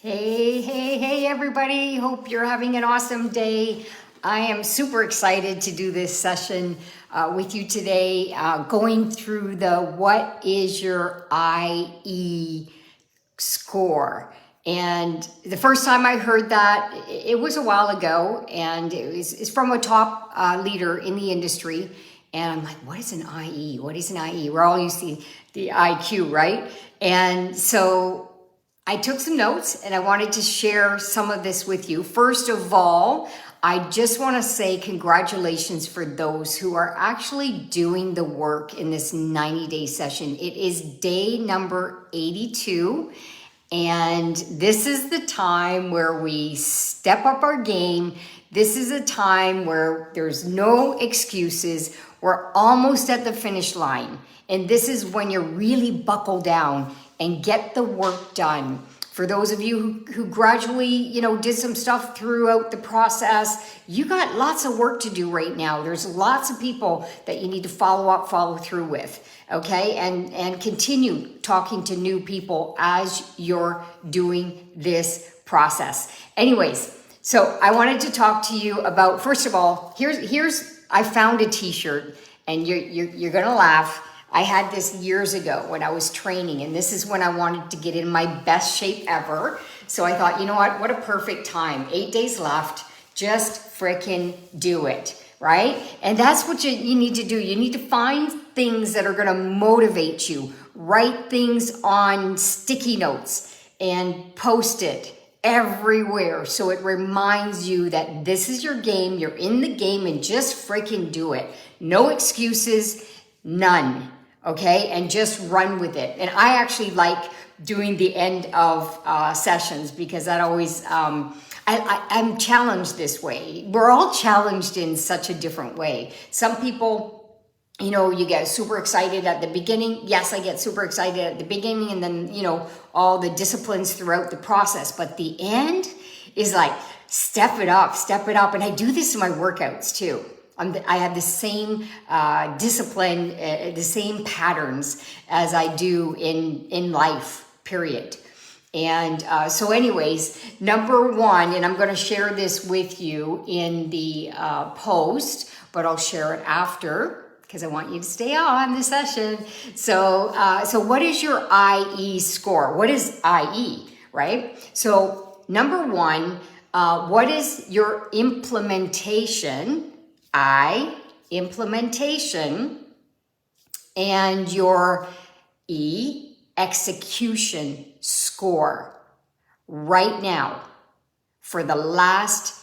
Hey, everybody. Hope you're having an awesome day. I am super excited to do this session with you today, going through the what is your IE score. And the first time I heard that, it was a while ago, and it's from a top leader in the industry. And I'm like, what is an IE? What is an IE? We're all used to the IQ, right? And so I took some notes and I wanted to share some of this with you. First of all, I just want to say congratulations for those who are actually doing the work in this 90-day session. It is day number 82. And this is the time where we step up our game. This is a time where there's no excuses. We're almost at the finish line. And this is when you really buckle down and get the work done. For those of you who gradually, did some stuff throughout the process, you got lots of work to do right now. There's lots of people that you need to follow through with, okay? And continue talking to new people as you're doing this process. Anyways, so I wanted to talk to you about, first of all, I found a t-shirt, and you're gonna laugh. I had this years ago when I was training, and this is when I wanted to get in my best shape ever. So I thought, you know what a perfect time. 8 days left, just freaking do it, right? And that's what you need to do. You need to find things that are gonna motivate you. Write things on sticky notes and post it everywhere so it reminds you that this is your game, you're in the game, and just freaking do it. No excuses, none. Okay, and just run with it. And I actually like doing the end of sessions because that always, I'm challenged this way. We're all challenged in such a different way. Some people, you get super excited at the beginning. Yes, I get super excited at the beginning, and then, all the disciplines throughout the process. But the end is like, step it up. And I do this in my workouts too. I have the same discipline, the same patterns as I do in life, period. And so anyways, number one, and I'm going to share this with you in the post, but I'll share it after because I want you to stay on the session. So what is your IE score? What is IE, right? So number one, what is your implementation? Implementation, and your E, execution score right now for the last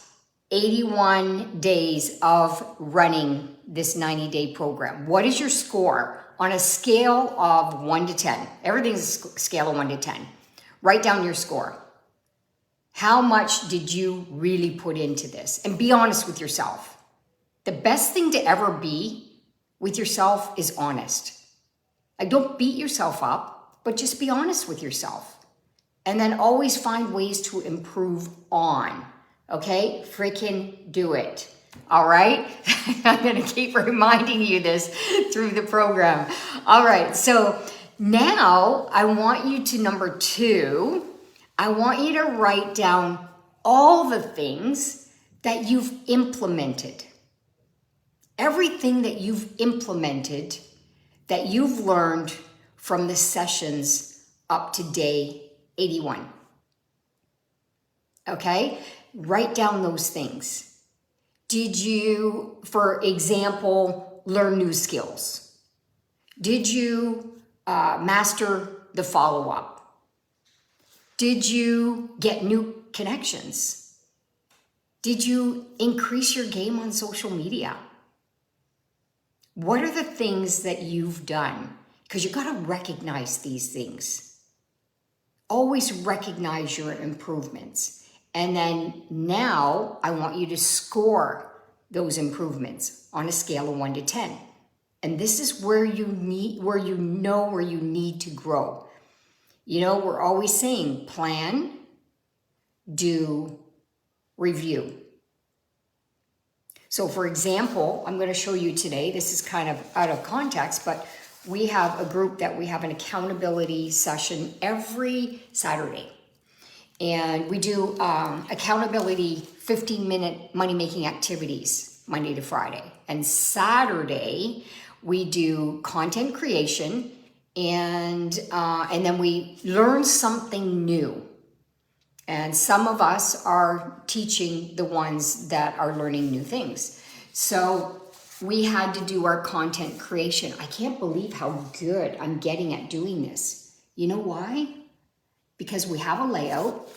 81 days of running this 90-day program. What is your score on a scale of 1 to 10? Everything's a scale of 1 to 10. Write down your score. How much did you really put into this? And be honest with yourself. The best thing to ever be with yourself is honest. Like, don't beat yourself up, but just be honest with yourself. And then always find ways to improve on, okay? Freaking do it, all right? I'm gonna keep reminding you this through the program. All right, so now I want you to, number two, I want you to write down all the things that you've implemented. Everything that you've implemented, that you've learned from the sessions up to day 81. Okay? Write down those things. Did you, for example, learn new skills? Did you master the follow-up? Did you get new connections? Did you increase your game on social media? What are the things that you've done? Because you got to recognize these things. Always recognize your improvements. And then now I want you to score those improvements on a scale of 1 to 10. And this is where you need to grow. We're always saying plan, do, review. So for example, I'm going to show you today, this is kind of out of context, but we have a group that we have an accountability session every Saturday. And we do accountability 15-minute money-making activities Monday to Friday. And Saturday, we do content creation, and then we learn something new. And some of us are teaching the ones that are learning new things. So we had to do our content creation. I can't believe how good I'm getting at doing this. You know why? Because we have a layout,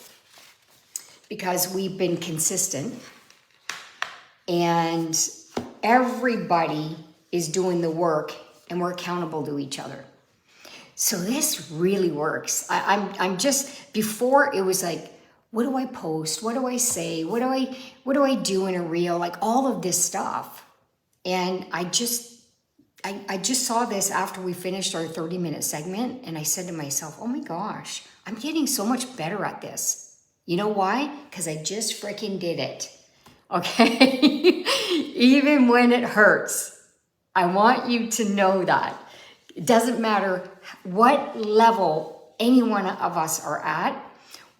because we've been consistent, and everybody is doing the work, and we're accountable to each other. So this really works. I'm just, before it was like, what do I post? What do I say? What do I do in a reel? Like all of this stuff. And I just saw this after we finished our 30-minute segment, and I said to myself, oh my gosh, I'm getting so much better at this. You know why? Because I just freaking did it. Okay? Even when it hurts. I want you to know that. It doesn't matter what level any one of us are at,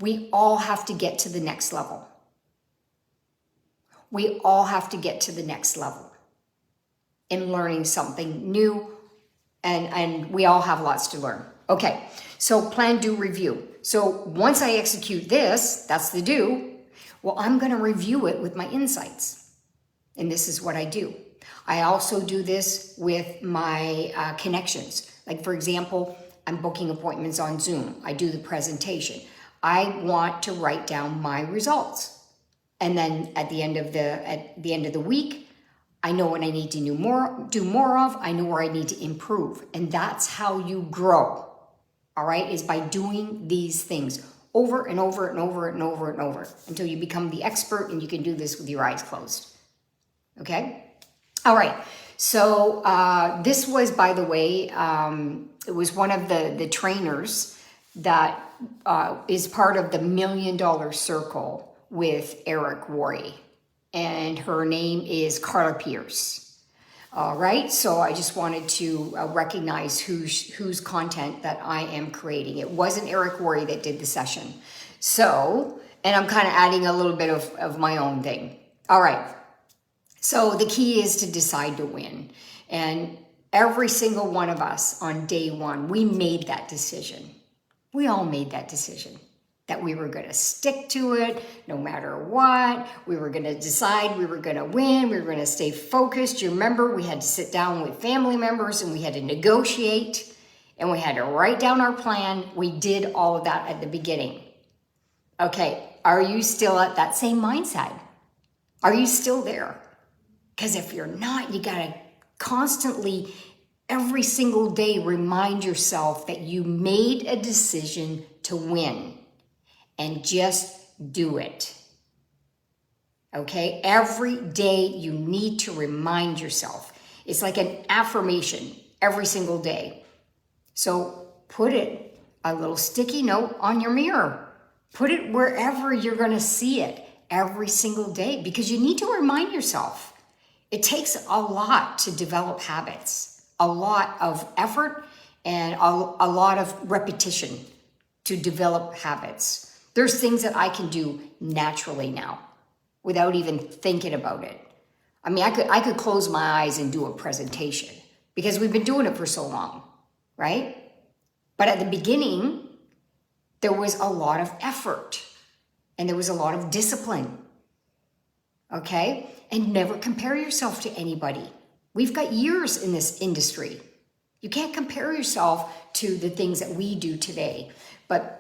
we all have to get to the next level. We all have to get to the next level in learning something new, and we all have lots to learn. Okay, so plan, do, review. So once I execute this, that's the do, well, I'm gonna review it with my insights. And this is what I do. I also do this with my connections. Like for example, I'm booking appointments on Zoom. I do the presentation. I want to write down my results. And then at the end of the week, I know what I need to do more of. I know where I need to improve. And that's how you grow. All right, is by doing these things over and over and over and over and over until you become the expert, and you can do this with your eyes closed. Okay? All right. So this was, by the way, it was one of the trainers that is part of the $1 Million Circle with Eric Worre. And her name is Carla Pierce. All right, so I just wanted to recognize whose content that I am creating. It wasn't Eric Worre that did the session. So, and I'm kind of adding a little bit of my own thing. All right, so the key is to decide to win. And every single one of us on day one, we made that decision. We all made that decision. That we were going to stick to it no matter what. We were going to decide we were going to win. We were going to stay focused. You remember we had to sit down with family members and we had to negotiate and we had to write down our plan. We did all of that at the beginning. Okay, are you still at that same mindset? Are you still there? Because if you're not, you got to constantly, every single day, remind yourself that you made a decision to win. And just do it. Okay? Every day you need to remind yourself. It's like an affirmation every single day. So put it, a little sticky note on your mirror. Put it wherever you're going to see it every single day, because you need to remind yourself. It takes a lot to develop habits, a lot of effort, and a lot of repetition to develop habits. There's things that I can do naturally now without even thinking about it. I mean, I could close my eyes and do a presentation because we've been doing it for so long, right? But at the beginning, there was a lot of effort and there was a lot of discipline, okay? And never compare yourself to anybody. We've got years in this industry. You can't compare yourself to the things that we do today, but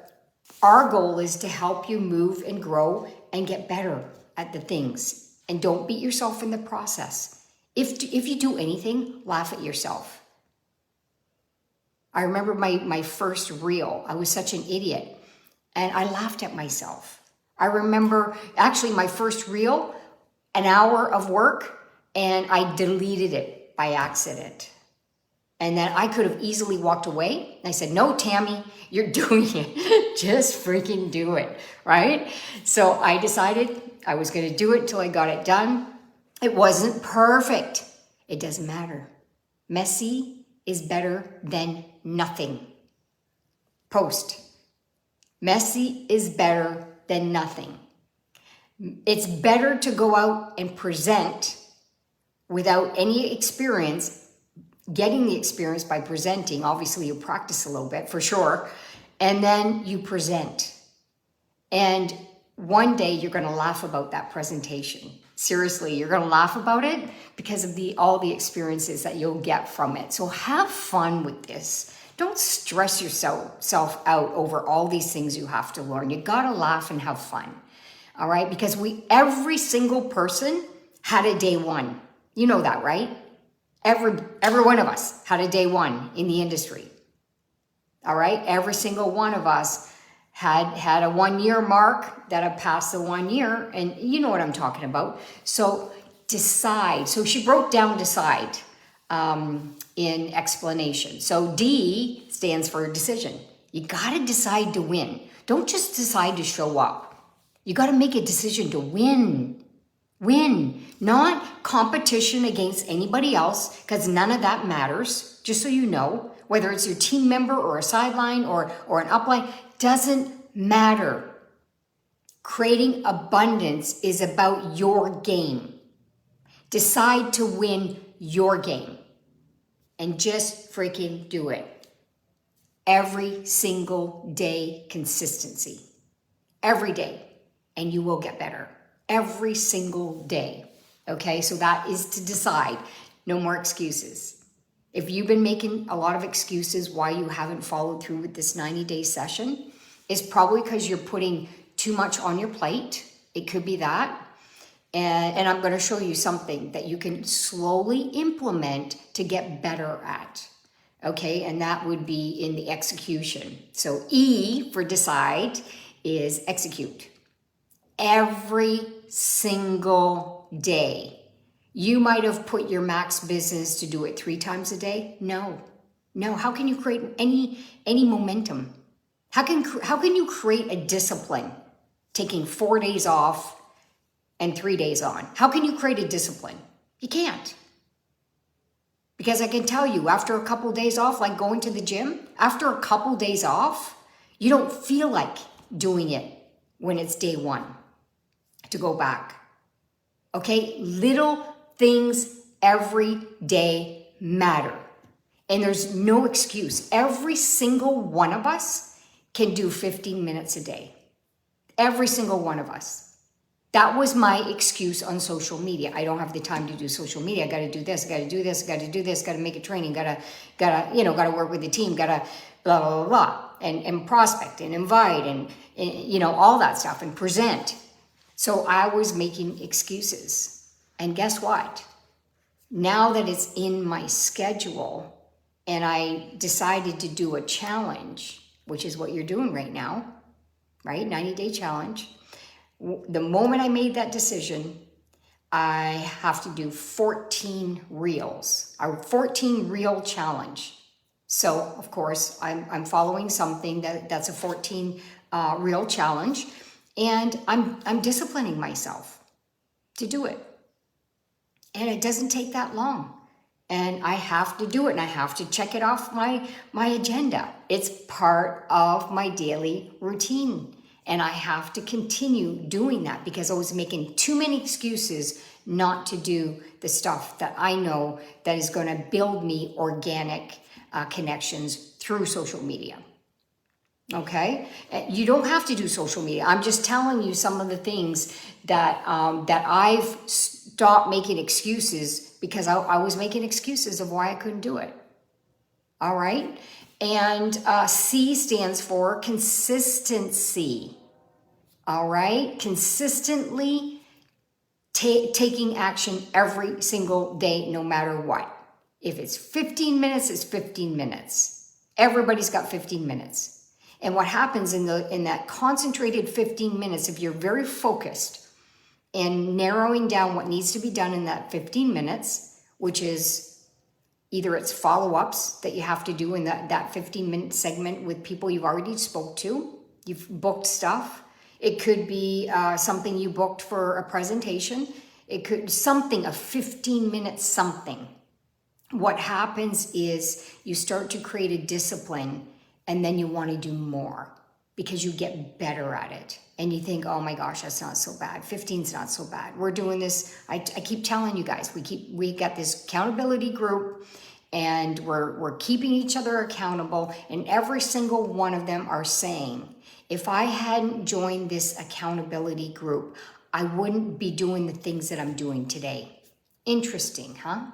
our goal is to help you move and grow and get better at the things. And don't beat yourself in the process. If you do anything, laugh at yourself. I remember my first reel. I was such an idiot. And I laughed at myself. I remember actually my first reel, an hour of work, and I deleted it by accident. And then I could have easily walked away. And I said, no, Tammy, you're doing it. Just freaking do it, right? So I decided I was going to do it until I got it done. It wasn't perfect. It doesn't matter. Messy is better than nothing. Post. Messy is better than nothing. It's better to go out and present without any experience, getting the experience by presenting. Obviously, you practice a little bit for sure, and then you present. And one day you're going to laugh about that presentation. Seriously, you're going to laugh about it because of all the experiences that you'll get from it. So have fun with this. Don't stress yourself out over all these things you have to learn. You got to laugh and have fun. All right? Because every single person had a day one. You know that, right? Every one of us had a day one in the industry. All right? Every single one of us had a 1 year mark that had passed the 1 year, and you know what I'm talking about. So decide. So she broke down decide in explanation. So D stands for decision. You got to decide to win. Don't just decide to show up. You got to make a decision to win. Win, not competition against anybody else, because none of that matters, just so you know. Whether it's your team member or a sideline or an upline, doesn't matter. Creating abundance is about your game. Decide to win your game and just freaking do it. Every single day, consistency. Every day, and you will get better. Every single day. Okay, so that is to decide. No more excuses. If you've been making a lot of excuses why you haven't followed through with this 90-day session, it's probably because you're putting too much on your plate. It could be that. And I'm going to show you something that you can slowly implement to get better at. Okay, and that would be in the execution. So E for decide is execute. Every single day. You might have put your max business to do it 3 times a day. No. How can you create any momentum? How can you create a discipline taking 4 days off and 3 days on? How can you create a discipline? You can't. Because I can tell you, after a couple days off, like going to the gym, after a couple days off, you don't feel like doing it when it's day one to go back. Okay? Little things every day matter. And there's no excuse. Every single one of us can do 15 minutes a day. Every single one of us. That was my excuse on social media. I don't have the time to do social media. I got to do this, I got to do this, I got to do this, got to make a training, got to work with the team, got to blah, blah, blah, blah, and prospect and invite and all that stuff and present. So I was making excuses. And guess what? Now that it's in my schedule and I decided to do a challenge, which is what you're doing right now, right? 90-day challenge. The moment I made that decision, I have to do 14 reels, a 14 reel challenge. So of course I'm following something that's a 14 reel challenge, and I'm disciplining myself to do it. And it doesn't take that long. And I have to do it, and I have to check it off my agenda. It's part of my daily routine. And I have to continue doing that because I was making too many excuses not to do the stuff that I know that is going to build me organic connections through social media. Okay? You don't have to do social media. I'm just telling you some of the things that I've stopped making excuses because I was making excuses of why I couldn't do it. All right? And C stands for consistency. All right? Consistently taking action every single day, no matter what. If it's 15 minutes, it's 15 minutes. Everybody's got 15 minutes. And what happens in that concentrated 15 minutes, if you're very focused and narrowing down what needs to be done in that 15 minutes, which is either it's follow-ups that you have to do in that 15-minute segment with people you've already spoke to, you've booked stuff. It could be something you booked for a presentation. It could something, a 15-minute something. What happens is you start to create a discipline, and then you want to do more. because you get better at it. And you think, oh my gosh, that's not so bad. 15's not so bad. We're doing this. I keep telling you guys, we got this accountability group, and we're keeping each other accountable. And every single one of them are saying, if I hadn't joined this accountability group, I wouldn't be doing the things that I'm doing today. Interesting, huh?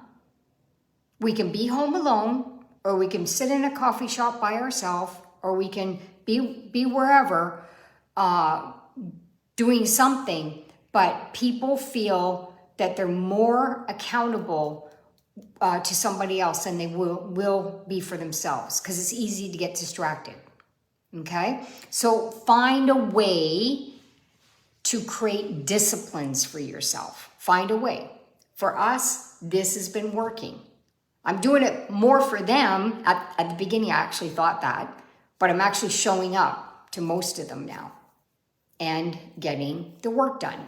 We can be home alone, or we can sit in a coffee shop by ourselves, or we can be wherever doing something, but people feel that they're more accountable to somebody else than they will be for themselves, because it's easy to get distracted. Okay? So find a way to create disciplines for yourself. Find a way. For us, this has been working. I'm doing it more for them. At the beginning, I actually thought that, but I'm actually showing up to most of them now and getting the work done.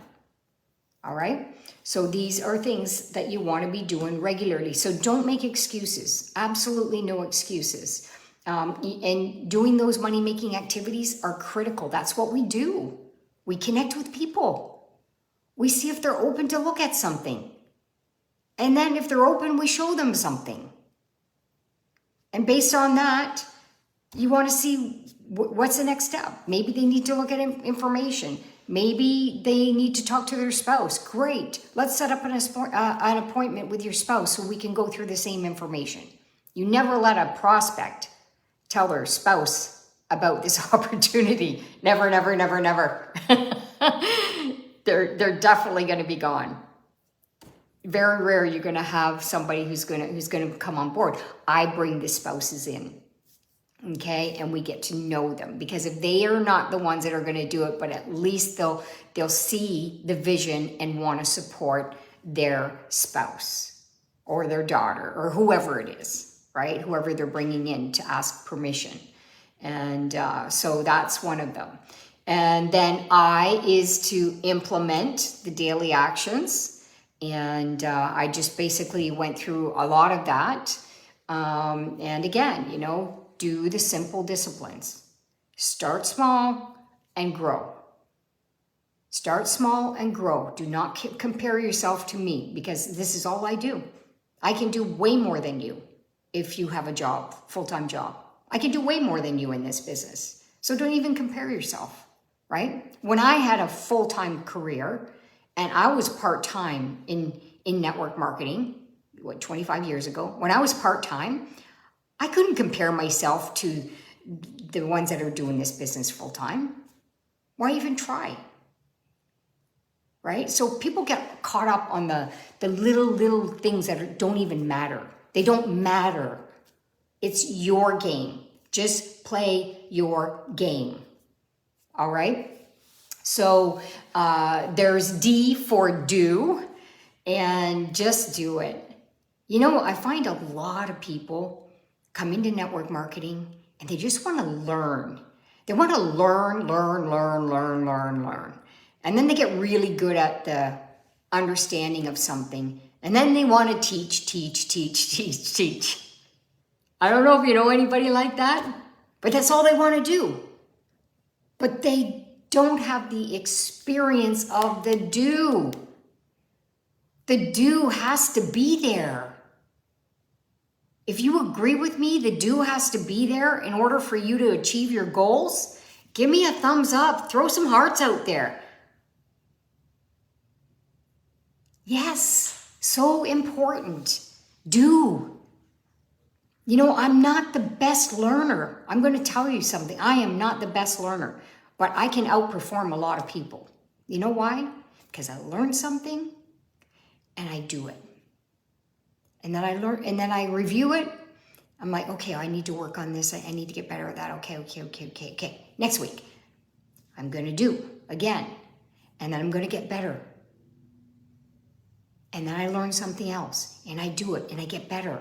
All right? So these are things that you want to be doing regularly. So don't make excuses. Absolutely no excuses. And doing those money-making activities are critical. That's what we do. We connect with people. We see if they're open to look at something. And then if they're open, we show them something. And based on that, you want to see what's the next step. Maybe they need to look at information. Maybe they need to talk to their spouse. Great. Let's set up an appointment with your spouse so we can go through the same information. You never let a prospect tell their spouse about this opportunity. Never, never, never, never. They're definitely going to be gone. Very rare you're going to have somebody who's going to come on board. I bring the spouses in, okay, and we get to know them, because if they are not the ones that are going to do it, but at least they'll see the vision and want to support their spouse or their daughter or whoever it is, right? Whoever they're bringing in to ask permission, and so that's one of them. And then I is to implement the daily actions. And I just basically went through a lot of that. And again, do the simple disciplines. Start small and grow. Start small and grow. Do not compare yourself to me, because this is all I do. I can do way more than you if you have a job, full-time job. I can do way more than you in this business. So don't even compare yourself, right? When I had a full-time career, and I was part-time in network marketing, 25 years ago. When I was part-time, I couldn't compare myself to the ones that are doing this business full-time. Why even try? Right? So people get caught up on the little things that don't even matter. They don't matter. It's your game. Just play your game. All right? So there's D for do, and just do it. I find a lot of people come into network marketing and they just want to learn. They want to learn. And then they get really good at the understanding of something. And then they want to teach. I don't know if you know anybody like that, but that's all they want to do. But they don't have the experience of the do. The do has to be there. If you agree with me, the do has to be there in order for you to achieve your goals. Give me a thumbs up. Throw some hearts out there. Yes, so important. Do. I'm not the best learner. I'm going to tell you something. I am not the best learner. But I can outperform a lot of people. You know why? Because I learn something and I do it. And then I learn, and then I review it. I'm like, okay, I need to work on this. I need to get better at that. Okay. Next week, I'm going to do again. And then I'm going to get better. And then I learn something else and I do it and I get better.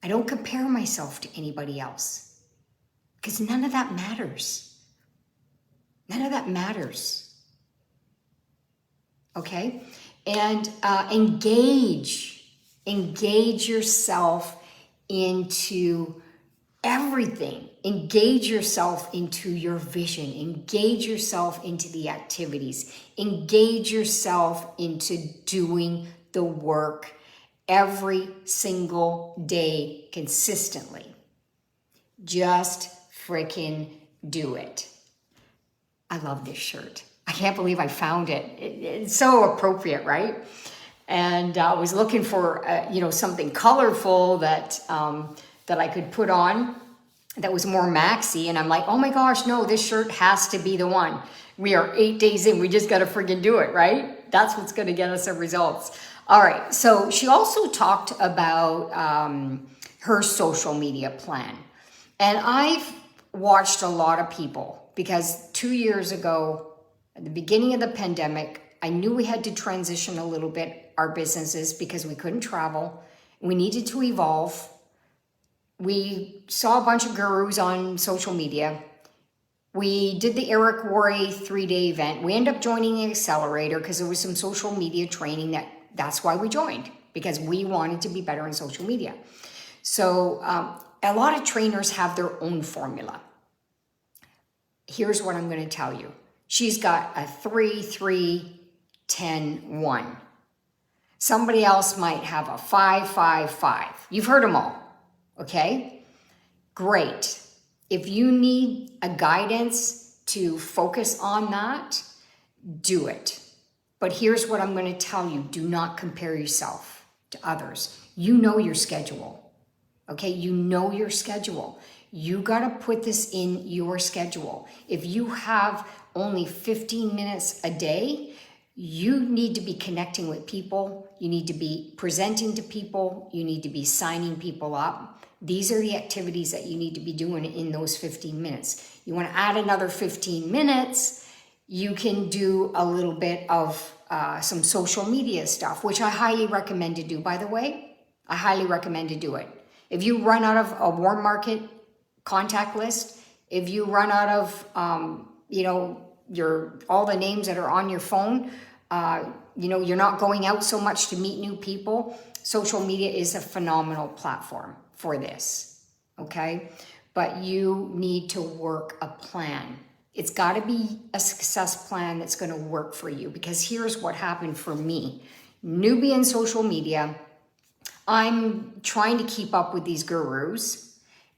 I don't compare myself to anybody else, because none of that matters. None of that matters. Okay? And engage yourself into everything. Engage yourself into your vision. Engage yourself into the activities. Engage yourself into doing the work every single day consistently. Just freaking do it. I love this shirt. I can't believe I found it. It's so appropriate, right? And I was looking for, something colorful that I could put on that was more maxi. And I'm like, oh my gosh, no, this shirt has to be the one. We are 8 days in. We just got to friggin' do it, right? That's what's going to get us the results. All right. So she also talked about her social media plan. And I've watched a lot of people because 2 years ago, at the beginning of the pandemic, I knew we had to transition a little bit our businesses because we couldn't travel. We needed to evolve. We saw a bunch of gurus on social media. We did the Eric Worre 3-day event. We ended up joining the accelerator because there was some social media training that's why we joined, because we wanted to be better in social media. So a lot of trainers have their own formula. Here's what I'm going to tell you. She's got a 3-3-10-1. Somebody else might have a 5-5-5. You've heard them all, okay? Great. If you need a guidance to focus on that, do it. But here's what I'm going to tell you. Do not compare yourself to others. You know your schedule, okay? You know your schedule. You got to put this in your schedule. If you have only 15 minutes a day, you need to be connecting with people. You need to be presenting to people. You need to be signing people up. These are the activities that you need to be doing in those 15 minutes. You want to add another 15 minutes, you can do a little bit of some social media stuff, which I highly recommend to do, by the way. I highly recommend to do it. If you run out of a warm market contact list, if you run out of, all the names that are on your phone, you're not going out so much to meet new people, social media is a phenomenal platform for this, okay? But you need to work a plan. It's got to be a success plan that's going to work for you, because here's what happened for me. Newbie in social media, I'm trying to keep up with these gurus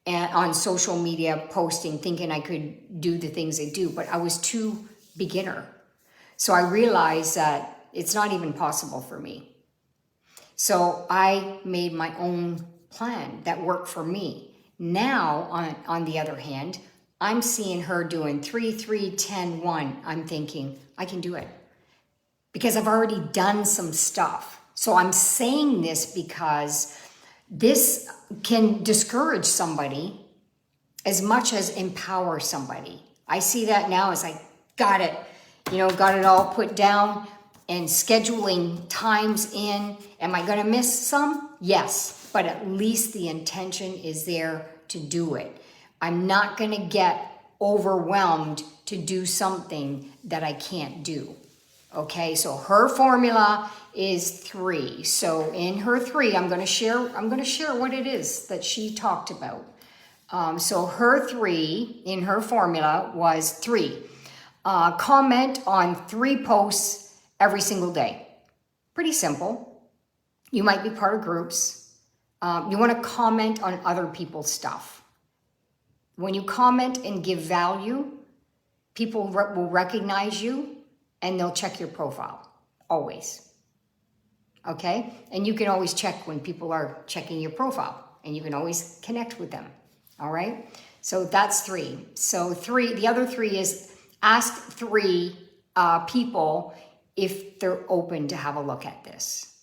and on social media posting, thinking I could do the things they do, but I was too beginner. So I realized that it's not even possible for me. So I made my own plan that worked for me. Now, on the other hand, I'm seeing her doing 3-3-10-1. I'm thinking, I can do it because I've already done some stuff. So I'm saying this because this can discourage somebody as much as empower somebody. I see that now as I got it all put down and scheduling times in. Am I going to miss some? Yes, but at least the intention is there to do it. I'm not going to get overwhelmed to do something that I can't do. Okay, so her formula is 3. So in her 3, I'm going to share what it is that she talked about. So her 3 in her formula was 3. Comment on 3 posts every single day. Pretty simple. You might be part of groups. You want to comment on other people's stuff. When you comment and give value, people will recognize you and they'll check your profile, always. Okay? And you can always check when people are checking your profile, and you can always connect with them. All right? So that's 3. So 3, the other 3 is ask 3 people if they're open to have a look at this.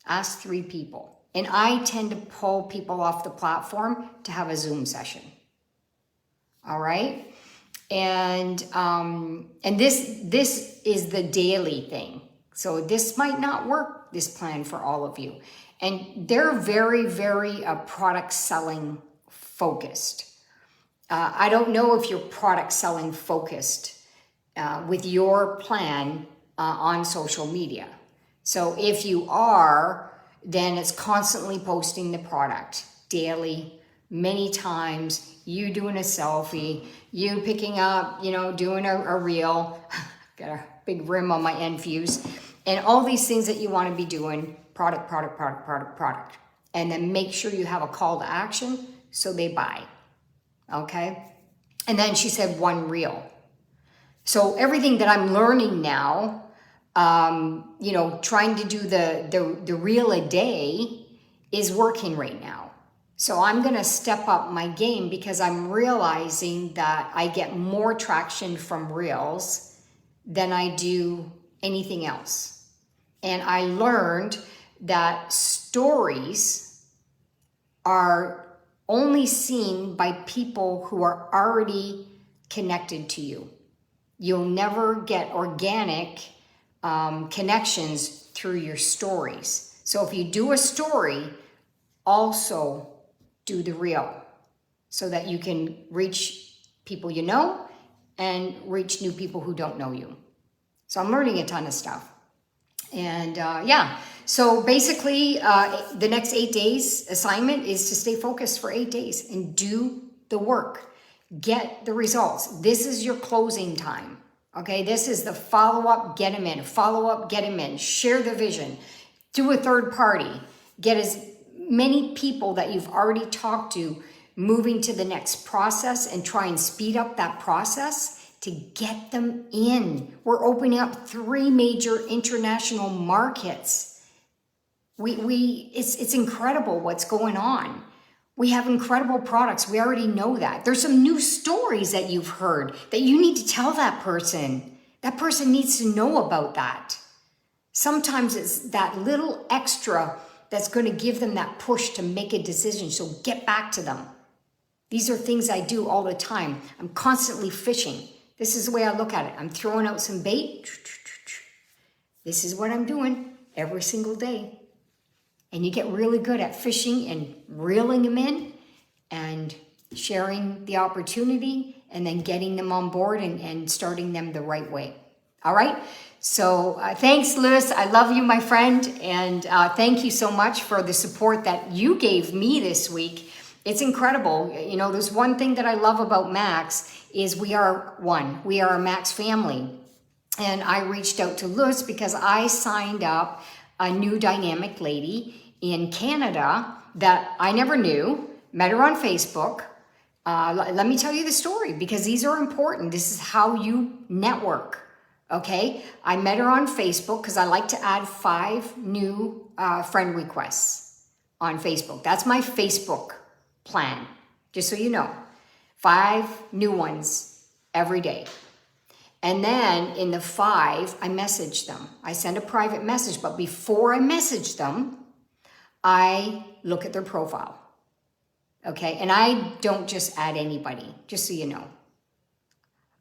Ask 3 people. And I tend to pull people off the platform to have a Zoom session. All right? And this is the daily thing. So this might not work, this plan, for all of you. And they're very, very product selling focused. I don't know if you're product selling focused with your plan on social media. So if you are, then it's constantly posting the product daily, many times, you doing a selfie, you picking up, doing a reel, got a big rim on my end fuse, and all these things that you want to be doing, product. And then make sure you have a call to action so they buy, okay? And then she said one reel. So everything that I'm learning now, trying to do the reel a day is working right now. So I'm going to step up my game because I'm realizing that I get more traction from reels than I do anything else. And I learned that stories are only seen by people who are already connected to you. You'll never get organic connections through your stories. So if you do a story, also do the reel so that you can reach people you know and reach new people who don't know you. So I'm learning a ton of stuff. And so basically the next 8 days assignment is to stay focused for 8 days and do the work. Get the results. This is your closing time. Okay, this is the follow-up, get them in. Follow-up, get them in. Share the vision. Do a third party. Get as many people that you've already talked to moving to the next process and try and speed up that process to get them in. We're opening up 3 major international markets. It's incredible what's going on. We have incredible products. We already know that. There's some new stories that you've heard that you need to tell that person. That person needs to know about that. Sometimes it's that little extra that's going to give them that push to make a decision. So get back to them. These are things I do all the time. I'm constantly fishing. This is the way I look at it. I'm throwing out some bait. This is what I'm doing every single day. And you get really good at fishing and reeling them in and sharing the opportunity and then getting them on board and starting them the right way. All right? So thanks, Lewis. I love you, my friend. And thank you so much for the support that you gave me this week. It's incredible. There's one thing that I love about Max is we are one. We are a Max family. And I reached out to Lewis because I signed up a new dynamic lady in Canada that I never knew, met her on Facebook. Let me tell you the story because these are important. This is how you network, okay? I met her on Facebook because I like to add 5 new friend requests on Facebook. That's my Facebook plan, just so you know. 5 new ones every day. And then in the 5, I message them. I send a private message, but before I message them, I look at their profile, okay? And I don't just add anybody, just so you know.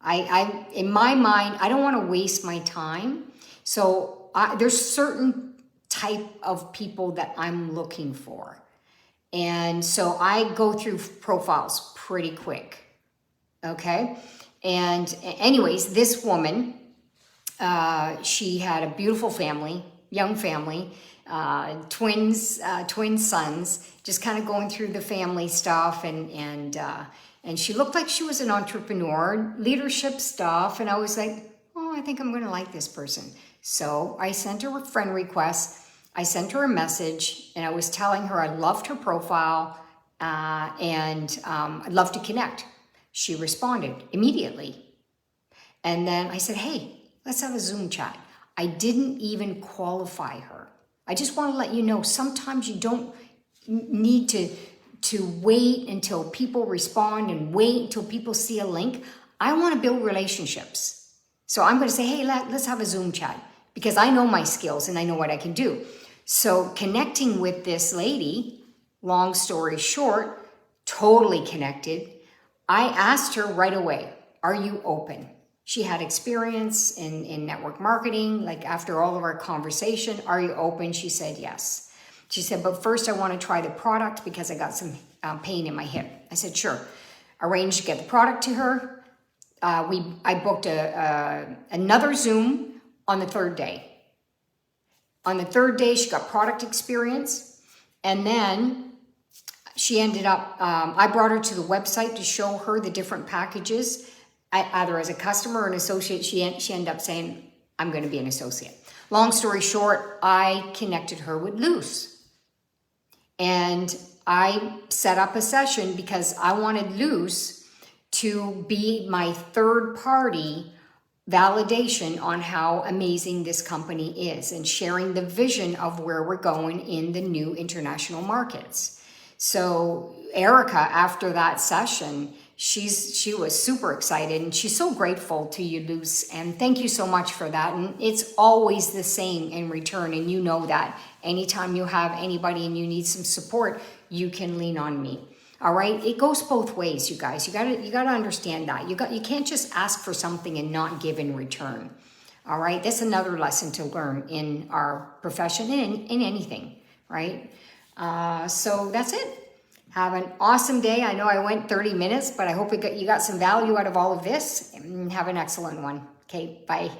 I in my mind, I don't want to waste my time. So there's certain type of people that I'm looking for. And so I go through profiles pretty quick, okay? And anyways, this woman, she had a beautiful family, young family, twin sons, just kind of going through the family stuff, and she looked like she was an entrepreneur, leadership stuff, and I was like, oh, I think I'm going to like this person. So I sent her a friend request, I sent her a message, and I was telling her I loved her profile, and I'd love to connect. She responded immediately. And then I said, hey, let's have a Zoom chat. I didn't even qualify her. I just want to let you know, sometimes you don't need to wait until people respond and wait until people see a link. I want to build relationships. So I'm going to say, hey, let's have a Zoom chat because I know my skills and I know what I can do. So connecting with this lady, long story short, totally connected. I asked her right away, are you open? She had experience in network marketing. Like after all of our conversation, are you open? She said yes. She said, but first I want to try the product because I got some pain in my hip. I said, sure. Arranged to get the product to her. I booked another Zoom on the 3rd day. On the 3rd day, she got product experience. And then she ended up, I brought her to the website to show her the different packages, either as a customer or an associate. She ended up saying, I'm going to be an associate. Long story short, I connected her with Luz. And I set up a session because I wanted Luz to be my third party validation on how amazing this company is and sharing the vision of where we're going in the new international markets. So Erica, after that session, she was super excited, and she's so grateful to you, Luz, and thank you so much for that. And it's always the same in return, and you know that. Anytime you have anybody and you need some support, you can lean on me. All right, it goes both ways, you guys. You gotta understand that. You can't just ask for something and not give in return. All right, that's another lesson to learn in our profession, in anything, right? So that's it. Have an awesome day. I know I went 30 minutes, but I hope you got some value out of all of this, and have an excellent one. Okay, bye.